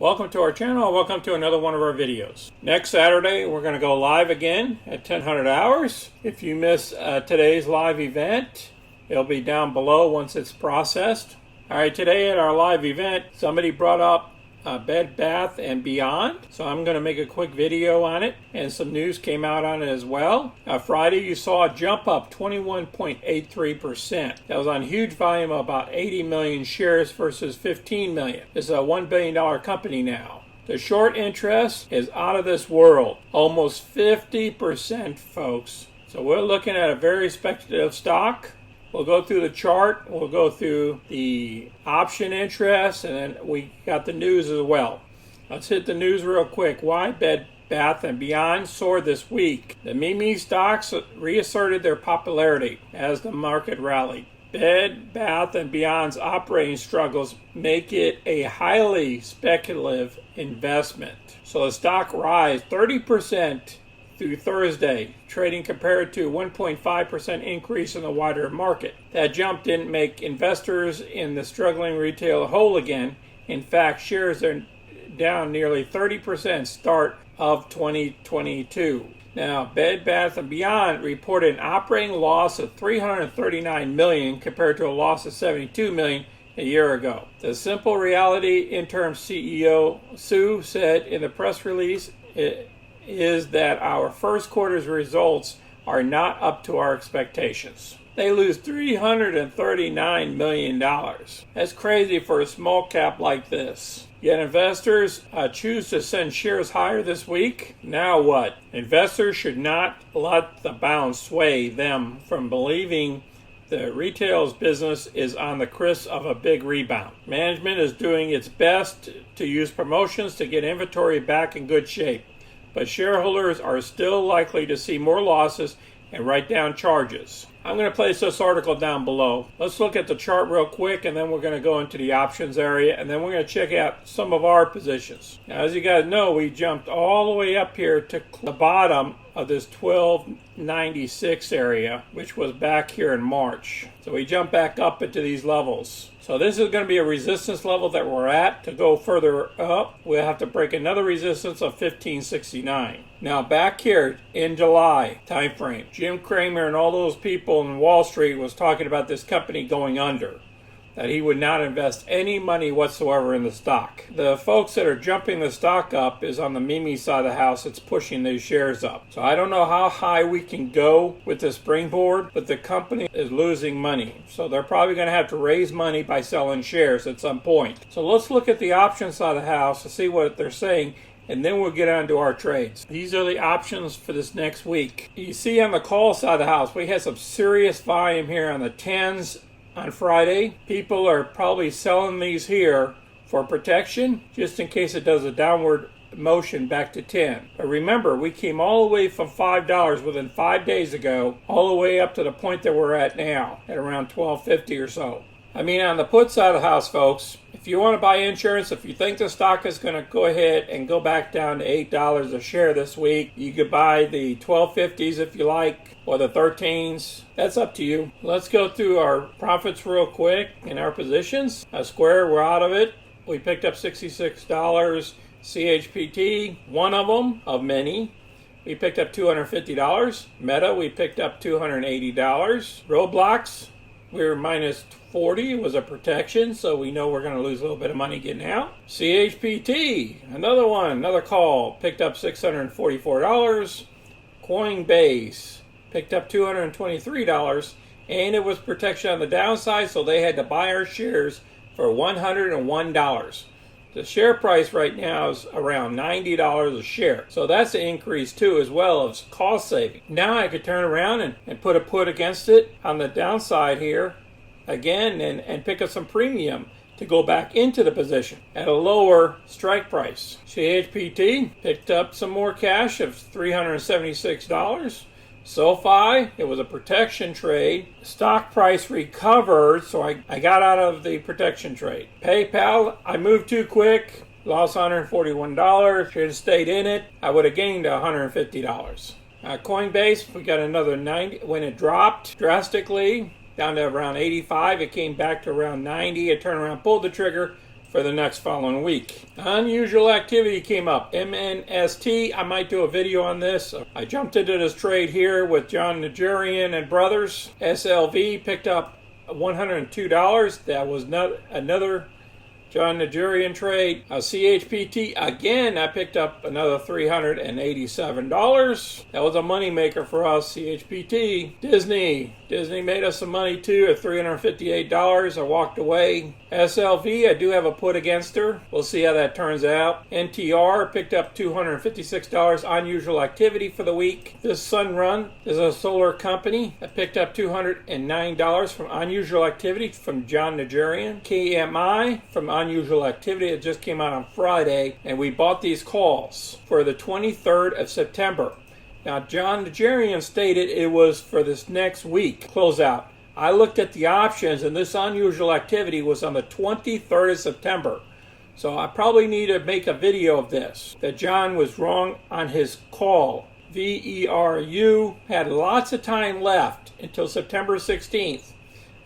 Welcome to our channel. Welcome to another one of our videos. Next Saturday, we're going to go live again at 1000 hours. If you miss today's live event, it'll be down below once it's processed. All right, today at our live event, somebody brought up Bed Bath & Beyond. So I'm going to make a quick video on it, and some news came out on it as well. Friday, you saw a jump up 21.83%. That was on huge volume of about 80 million shares versus 15 million. It's a $1 billion company now. The short interest is out of this world, almost 50%, folks. So we're looking at a very speculative stock. We'll go through the chart, we'll go through the option interest, and then we got the news as well. Let's hit the news real quick. Why Bed Bath & Beyond soared this week? The meme stocks reasserted their popularity as the market rallied. Bed Bath & Beyond's operating struggles make it a highly speculative investment. So the stock rise 30% through Thursday, trading compared to 1.5% increase in the wider market. That jump didn't make investors in the struggling retail whole again. In fact, shares are down nearly 30% start of 2022. Now, Bed Bath & Beyond reported an operating loss of $339 million compared to a loss of $72 million a year ago. The Simple Reality interim CEO Sue said in the press release is that our first quarter's results are not up to our expectations. They lose $339 million. That's crazy for a small cap like this. Yet investors choose to send shares higher this week. Now what? Investors should not let the bounce sway them from believing the retail's business is on the cusp of a big rebound. Management is doing its best to use promotions to get inventory back in good shape, but shareholders are still likely to see more losses and write down charges. I'm going to place this article down below. Let's look at the chart real quick, and then we're going to go into the options area, and then we're going to check out some of our positions. Now, as you guys know, we jumped all the way up here to the bottom of this 1296 area, which was back here in March. So we jumped back up into these levels. So this is going to be a resistance level that we're at. To go further up, we'll have to break another resistance of 1569. Now back here in July time frame, Jim Cramer and all those people in Wall Street was talking about this company going under, that he would not invest any money whatsoever in the stock. The folks that are jumping the stock up is on the meme side of the house. It's pushing these shares up. So I don't know how high we can go with the springboard, but the company is losing money. So they're probably going to have to raise money by selling shares at some point. So let's look at the option side of the house to see what they're saying, and then we'll get on to our trades. These are the options for this next week. You see on the call side of the house, we had some serious volume here on the 10s on Friday. People are probably selling these here for protection, just in case it does a downward motion back to 10. But remember, we came all the way from $5 within 5 days ago, all the way up to the point that we're at now, at around $12.50 or so. I mean, on the put side of the house, folks, if you want to buy insurance, if you think the stock is going to go ahead and go back down to $8 a share this week, you could buy the 1250s if you like, or the 13s. That's up to you. Let's go through our profits real quick in our positions. Square, we're out of it. We picked up $66. CHPT, one of them, of many. We picked up $250. Meta, we picked up $280. Roblox, we were minus 40. It was a protection, so we know we're going to lose a little bit of money getting out. CHPT, another one, another call, picked up $644. Coinbase, picked up $223, and it was protection on the downside, so they had to buy our shares for $101. The share price right now is around $90 a share. So that's an increase too, as well as cost saving. Now I could turn around and put a put against it on the downside here again and pick up some premium to go back into the position at a lower strike price. CHPT picked up some more cash of $376. SoFi, it was a protection trade. Stock price recovered, so I got out of the protection trade. PayPal, I moved too quick, lost $141. Should have stayed in it. I would have gained $150. Coinbase, we got another 90. When it dropped drastically down to around 85, it came back to around 90. It turned around, pulled the trigger, for the next following week. Unusual activity came up. MNST, I might do a video on this. I jumped into this trade here with John Nigerian and Brothers. SLV picked up $102. That was not another John Nigerian trade. CHPT, again, I picked up another $387. That was a money maker for us, CHPT. Disney made us some money too at $358. I walked away. SLV, I do have a put against her. We'll see how that turns out. NTR picked up $256. Unusual activity for the week. This Sunrun is a solar company. I picked up $209 from unusual activity from John Nigerian. KMI from unusual activity. It just came out on Friday, and we bought these calls for the 23rd of September. Now, John Nigerian stated it was for this next week closeout. I looked at the options, and this unusual activity was on the 23rd of September. So I probably need to make a video of this, that John was wrong on his call. VERU had lots of time left until September 16th.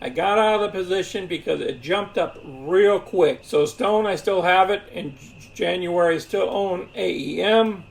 I got out of the position because it jumped up real quick. So Stone, I still have it. In January, still own AEM.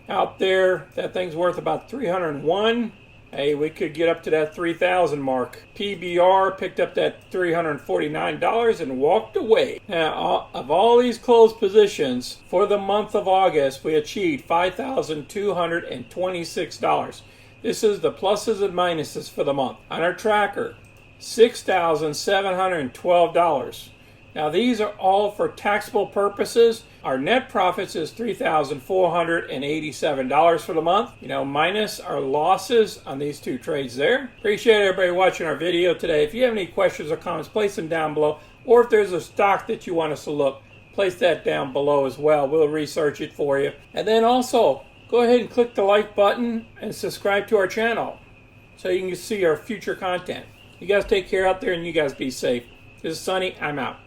Out there, that thing's worth about 301. Hey, we could get up to that 3,000 mark. PBR picked up that $349 and walked away. Now, of all these closed positions for the month of August, we achieved $5,226. This is the pluses and minuses for the month. On our tracker, $6,712. Now, these are all for taxable purposes. Our net profits is $3,487 for the month, minus our losses on these two trades there. Appreciate everybody watching our video today. If you have any questions or comments, place them down below. Or if there's a stock that you want us to look, place that down below as well. We'll research it for you. And then also, go ahead and click the like button and subscribe to our channel so you can see our future content. You guys take care out there, and you guys be safe. This is Sonny. I'm out.